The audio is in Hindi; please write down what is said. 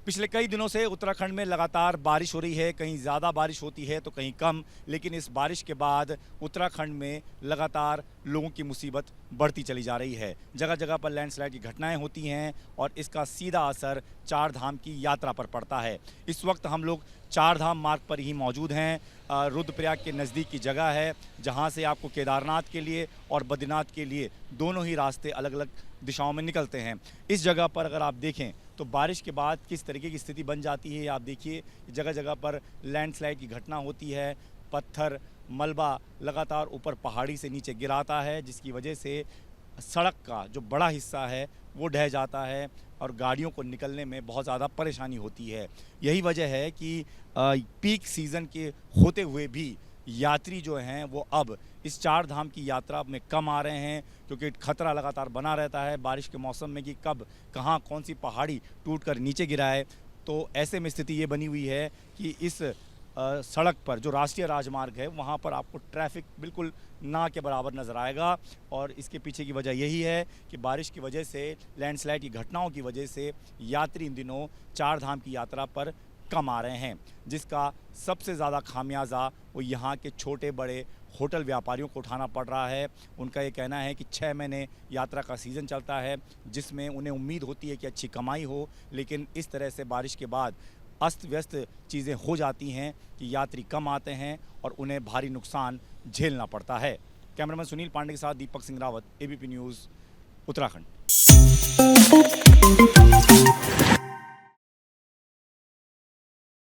पिछले कई दिनों से उत्तराखंड में लगातार बारिश हो रही है। कहीं ज़्यादा बारिश होती है तो कहीं कम, लेकिन इस बारिश के बाद उत्तराखंड में लगातार लोगों की मुसीबत बढ़ती चली जा रही है। जगह जगह पर लैंडस्लाइड की घटनाएं होती हैं और इसका सीधा असर चार धाम की यात्रा पर पड़ता है। इस वक्त हम लोग चार धाम मार्ग पर ही मौजूद हैं। रुद्रप्रयाग के नज़दीक की जगह है जहां से आपको केदारनाथ के लिए और बद्रीनाथ के लिए दोनों ही रास्ते अलग अलग दिशाओं में निकलते हैं। इस जगह पर अगर आप देखें तो बारिश के बाद किस तरीके की स्थिति बन जाती है। आप देखिए जगह जगह पर लैंडस्लाइड की घटना होती है। पत्थर मलबा लगातार ऊपर पहाड़ी से नीचे गिराता है, जिसकी वजह से सड़क का जो बड़ा हिस्सा है वो ढह जाता है और गाड़ियों को निकलने में बहुत ज़्यादा परेशानी होती है। यही वजह है कि पीक सीज़न के होते हुए भी यात्री जो हैं वो अब इस चार धाम की यात्रा में कम आ रहे हैं, क्योंकि खतरा लगातार बना रहता है बारिश के मौसम में कि कब कहाँ कौन सी पहाड़ी टूटकर नीचे गिराए। तो ऐसे में स्थिति ये बनी हुई है कि इस सड़क पर जो राष्ट्रीय राजमार्ग है वहाँ पर आपको ट्रैफिक बिल्कुल ना के बराबर नज़र आएगा। और इसके पीछे की वजह यही है कि बारिश की वजह से, लैंडस्लाइड की घटनाओं की वजह से यात्री इन दिनों चार धाम की यात्रा पर कम आ रहे हैं, जिसका सबसे ज़्यादा खामियाजा वो यहाँ के छोटे बड़े होटल व्यापारियों को उठाना पड़ रहा है। उनका ये कहना है कि 6 महीने यात्रा का सीज़न चलता है, जिसमें उन्हें उम्मीद होती है कि अच्छी कमाई हो, लेकिन इस तरह से बारिश के बाद अस्त व्यस्त चीज़ें हो जाती हैं कि यात्री कम आते हैं और उन्हें भारी नुकसान झेलना पड़ता है। कैमरामैन सुनील पांडे के साथ दीपक सिंह रावत, एबीपी न्यूज़, उत्तराखंड।